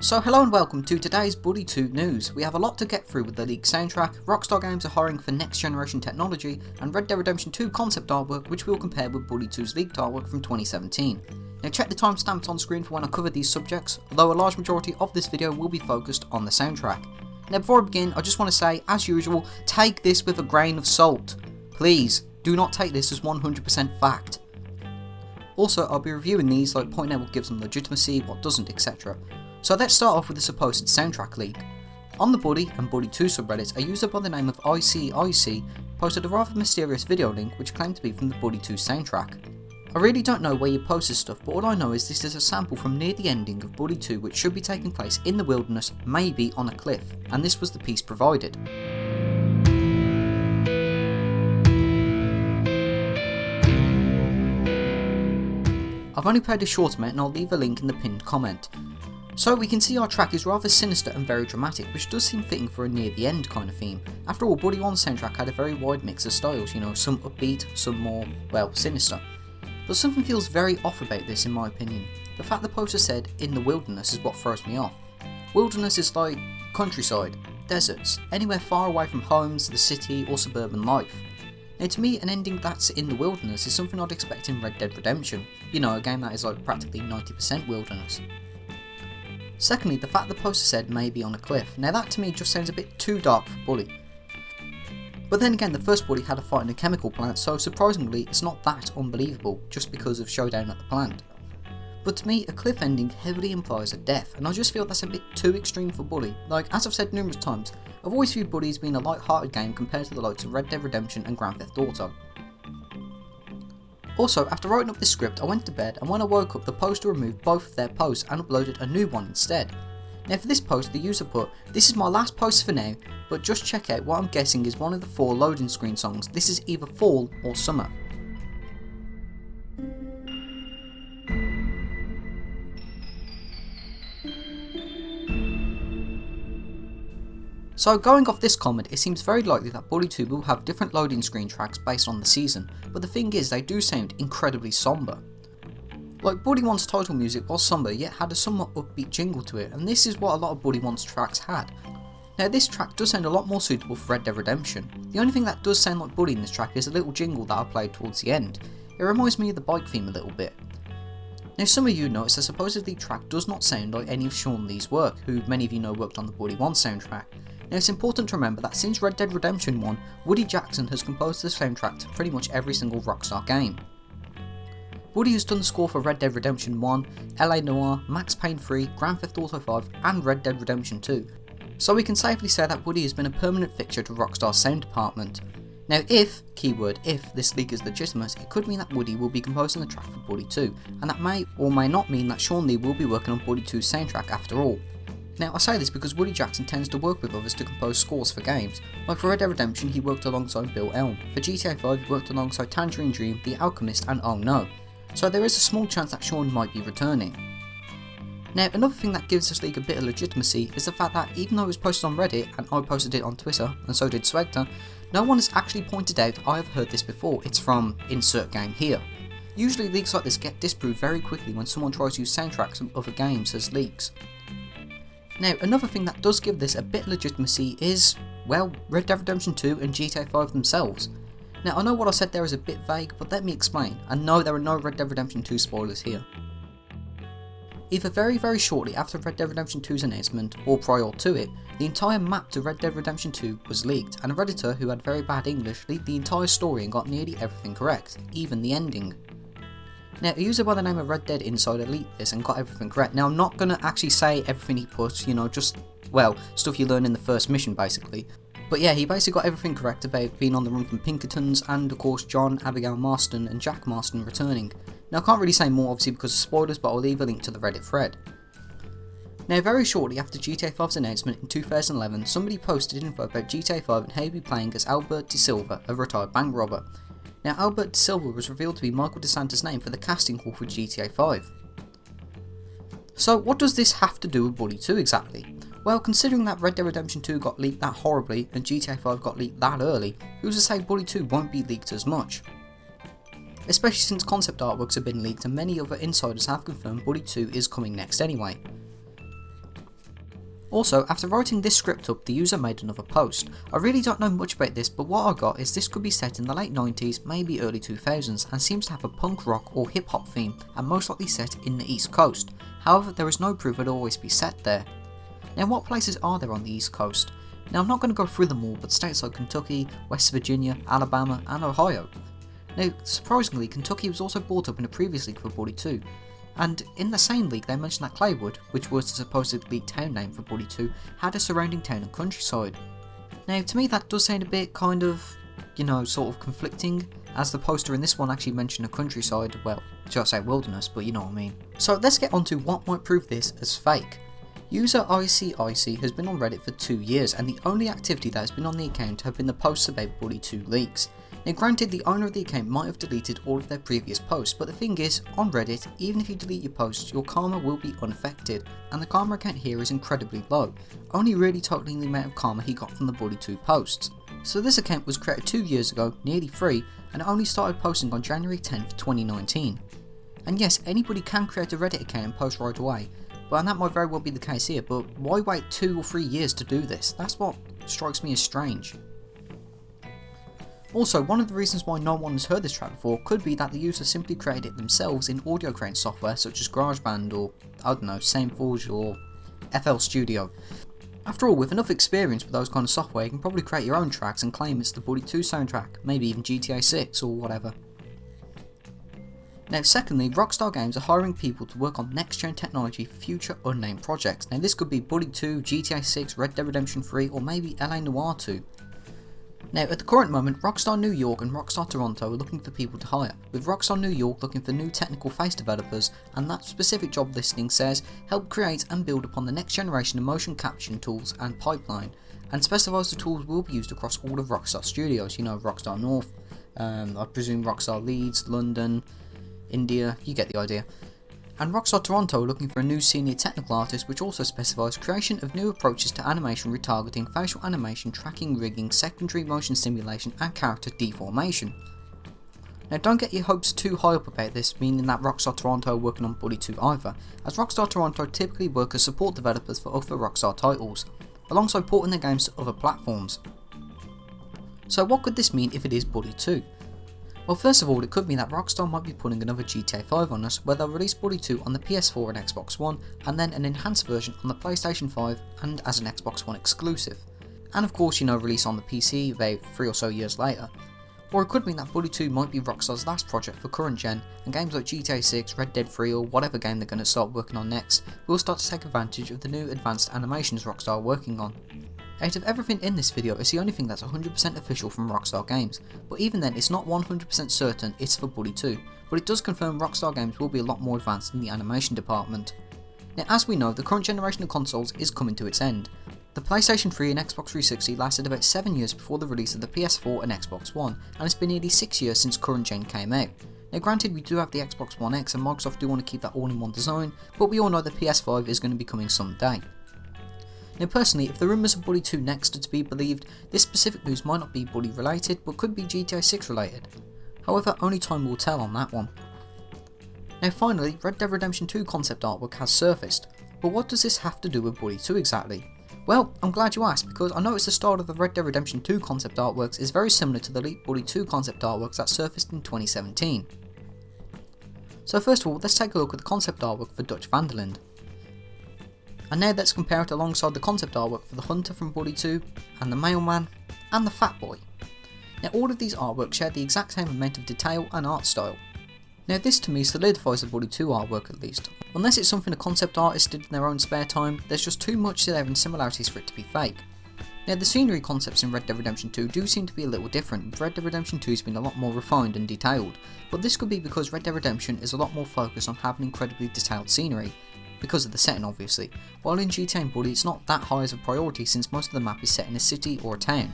So hello and welcome to today's Bully 2 news. We have a lot to get through with the leaked soundtrack, Rockstar Games are hiring for next generation technology, and Red Dead Redemption 2 concept artwork, which we'll compare with Bully 2's leaked artwork from 2017. Now check the timestamps on screen for when I cover these subjects, although a large majority of this video will be focused on the soundtrack. Now before I begin, I just want to say, as usual, take this with a grain of salt. Please, do not take this as 100% fact. Also, I'll be reviewing these, like pointing out what gives them legitimacy, what doesn't, etc. So let's start off with the supposed soundtrack leak. On the Bully and Bully 2 subreddits, a user by the name of ICIC posted a rather mysterious video link which claimed to be from the Bully 2 soundtrack. I really don't know where you post this stuff, but all I know is this is a sample from near the ending of Bully 2 which should be taking place in the wilderness, maybe on a cliff, and this was the piece provided. I've only played a short amount and I'll leave a link in the pinned comment. So we can see our track is rather sinister and very dramatic, which does seem fitting for a near the end kind of theme. After all, Bully 1's soundtrack had a very wide mix of styles, some upbeat, some more, well, sinister. But something feels very off about this in my opinion. The fact the poster said, "in the wilderness" is what throws me off. Wilderness is like countryside, deserts, anywhere far away from homes, the city or suburban life. Now to me, an ending that's in the wilderness is something I'd expect in Red Dead Redemption, a game that is like practically 90% wilderness. Secondly, the fact the poster said maybe on a cliff. Now that to me just sounds a bit too dark for Bully. But then again, the first Bully had a fight in a chemical plant, so surprisingly it's not that unbelievable just because of showdown at the plant. But to me, a cliff ending heavily implies a death, and I just feel that's a bit too extreme for Bully. Like, as I've said numerous times, I've always viewed Bully as being a light-hearted game compared to the likes of Red Dead Redemption and Grand Theft Auto. Also, after writing up this script, I went to bed, and when I woke up the poster removed both of their posts and uploaded a new one instead. Now for this post the user put, "This is my last post for now, but just check out what I'm guessing is one of the 4 loading screen songs. This is either fall or summer." So going off this comment, it seems very likely that Bully 2 will have different loading screen tracks based on the season, but the thing is they do sound incredibly somber. Like Bully 1's title music was somber yet had a somewhat upbeat jingle to it, and this is what a lot of Bully 1's tracks had. Now this track does sound a lot more suitable for Red Dead Redemption. The only thing that does sound like Bully in this track is a little jingle that I played towards the end. It reminds me of the bike theme a little bit. Now some of you notice the supposedly track does not sound like any of Sean Lee's work, who many of you know worked on the Bully 1 soundtrack. Now it's important to remember that since Red Dead Redemption 1, Woody Jackson has composed the soundtrack to pretty much every single Rockstar game. Woody has done the score for Red Dead Redemption 1, LA Noire, Max Payne 3, Grand Theft Auto 5 and Red Dead Redemption 2. So we can safely say that Woody has been a permanent fixture to Rockstar's sound department. Now if, keyword if, this leak is legitimate, it could mean that Woody will be composing the track for Bully 2, and that may or may not mean that Sean Lee will be working on Bully 2's soundtrack after all. Now I say this because Woody Jackson tends to work with others to compose scores for games. Like for Red Dead Redemption he worked alongside Bill Elm, for GTA 5 he worked alongside Tangerine Dream, The Alchemist and Oh No. So there is a small chance that Sean might be returning. Now another thing that gives this leak a bit of legitimacy is the fact that even though it was posted on Reddit and I posted it on Twitter and so did Swagter, no one has actually pointed out I have heard this before, it's from insert game here. Usually leaks like this get disproved very quickly when someone tries to use soundtracks from other games as leaks. Now another thing that does give this a bit of legitimacy is, well, Red Dead Redemption 2 and GTA 5 themselves. Now I know what I said there is a bit vague, but let me explain, and no, there are no Red Dead Redemption 2 spoilers here. Either very shortly after Red Dead Redemption 2's announcement, or prior to it, the entire map to Red Dead Redemption 2 was leaked, and a redditor who had very bad English leaked the entire story and got nearly everything correct, even the ending. Now a user by the name of Red Dead Insider leaked this and got everything correct. Now I'm not going to actually say everything he put, just, well, stuff you learn in the first mission basically. But yeah, he basically got everything correct about being on the run from Pinkertons and of course John, Abigail Marston and Jack Marston returning. Now I can't really say more obviously because of spoilers, but I'll leave a link to the Reddit thread. Now very shortly after GTA 5's announcement in 2011, somebody posted info about GTA 5 and how he'd be playing as Albert De Silva, a retired bank robber. Now Albert De Silva was revealed to be Michael DeSantis' name for the casting call for GTA 5. So what does this have to do with Bully 2 exactly? Well, considering that Red Dead Redemption 2 got leaked that horribly and GTA 5 got leaked that early, who's to say Bully 2 won't be leaked as much? Especially since concept artworks have been leaked and many other insiders have confirmed Bully 2 is coming next anyway. Also, after writing this script up, the user made another post. I really don't know much about this, but what I got is this could be set in the late 90s, maybe early 2000s, and seems to have a punk rock or hip hop theme, and most likely set in the East Coast. However, there is no proof it'll always be set there. Now, what places are there on the East Coast? Now, I'm not going to go through them all, but states like Kentucky, West Virginia, Alabama, and Ohio. Now, surprisingly, Kentucky was also brought up in a previous league for Bully 2. And in the same league they mentioned that Claywood, which was the supposedly town name for Bully 2, had a surrounding town and countryside. Now to me that does sound a bit kind of, sort of conflicting, as the poster in this one actually mentioned a countryside, well, should I say wilderness, but you know what I mean. So let's get on to what might prove this as fake. User ICIC has been on Reddit for 2 years, and the only activity that has been on the account have been the posts about Bully 2 leaks. Now granted, the owner of the account might have deleted all of their previous posts, but the thing is, on Reddit, even if you delete your posts, your karma will be unaffected, and the karma account here is incredibly low, only really totaling the amount of karma he got from the Bully 2 posts. So this account was created 2 years ago, nearly free, and it only started posting on January 10th, 2019. And yes, anybody can create a Reddit account and post right away, and that might very well be the case here, but why wait 2 or 3 years to do this? That's what strikes me as strange. Also, one of the reasons why no one has heard this track before could be that the user simply created it themselves in audio creation software such as GarageBand or, I don't know, SameForge or FL Studio. After all, with enough experience with those kind of software, you can probably create your own tracks and claim it's the Bully 2 soundtrack, maybe even GTA 6 or whatever. Now secondly, Rockstar Games are hiring people to work on next-gen technology for future unnamed projects. Now this could be Bully 2, GTA 6, Red Dead Redemption 3 or maybe LA Noire 2. Now at the current moment, Rockstar New York and Rockstar Toronto are looking for people to hire, with Rockstar New York looking for new technical face developers, and that specific job listing says help create and build upon the next generation of motion capture tools and pipeline, and specifies the tools will be used across all of Rockstar Studios, Rockstar North, I presume Rockstar Leeds, London, India, you get the idea. And Rockstar Toronto are looking for a new senior technical artist, which also specifies creation of new approaches to animation retargeting, facial animation, tracking, rigging, secondary motion simulation and character deformation. Now don't get your hopes too high up about this, meaning that Rockstar Toronto are working on Bully 2 either, as Rockstar Toronto typically work as support developers for other Rockstar titles, alongside porting their games to other platforms. So what could this mean if it is Bully 2? Well, first of all, it could mean that Rockstar might be putting another GTA 5 on us, where they'll release Bully 2 on the PS4 and Xbox One, and then an enhanced version on the PlayStation 5 and as an Xbox One exclusive. And of course, release on the PC about 3 or so years later. Or it could mean that Bully 2 might be Rockstar's last project for current gen, and games like GTA 6, Red Dead 3 or whatever game they're going to start working on next will start to take advantage of the new advanced animations Rockstar are working on. Out of everything in this video, it's the only thing that's 100% official from Rockstar Games, but even then it's not 100% certain it's for Bully 2, but it does confirm Rockstar Games will be a lot more advanced in the animation department. Now as we know, the current generation of consoles is coming to its end. The PlayStation 3 and Xbox 360 lasted about 7 years before the release of the PS4 and Xbox One, and it's been nearly 6 years since current gen came out. Now granted, we do have the Xbox One X and Microsoft do want to keep that all-in-one design, but we all know the PS5 is going to be coming someday. Now personally, if the rumours of Bully 2 next are to be believed, this specific news might not be Bully related, but could be GTA 6 related. However, only time will tell on that one. Now finally, Red Dead Redemption 2 concept artwork has surfaced, but what does this have to do with Bully 2 exactly? Well, I'm glad you asked, because I noticed the style of the Red Dead Redemption 2 concept artworks is very similar to the leaked Bully 2 concept artworks that surfaced in 2017. So first of all, let's take a look at the concept artwork for Dutch Vanderland. And now let's compare it alongside the concept artwork for the Hunter from Bully 2, and the Mailman, and the Fat Boy. Now all of these artworks share the exact same amount of detail and art style. Now this to me solidifies the Bully 2 artwork at least. Unless it's something a concept artist did in their own spare time, there's just too much there in similarities for it to be fake. Now the scenery concepts in Red Dead Redemption 2 do seem to be a little different, with Red Dead Redemption 2's been a lot more refined and detailed, but this could be because Red Dead Redemption is a lot more focused on having incredibly detailed scenery, because of the setting obviously, while in GTA and Bully it's not that high as a priority since most of the map is set in a city or a town.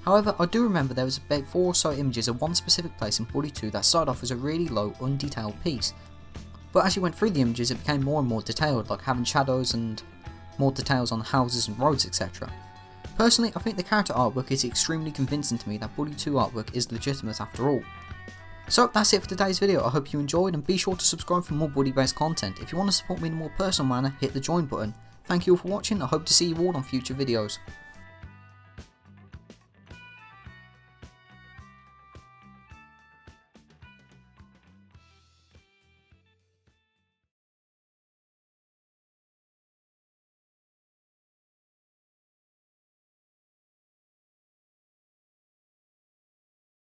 However, I do remember there was about 4 or so images of one specific place in Bully 2 that started off as a really low, undetailed piece, but as you went through the images it became more and more detailed, like having shadows and more details on houses and roads, etc. Personally, I think the character artwork is extremely convincing to me that Bully 2 artwork is legitimate after all. So that's it for today's video. I hope you enjoyed, and be sure to subscribe for more Bully based content. If you want to support me in a more personal manner, hit the join button. Thank you all for watching, I hope to see you all on future videos.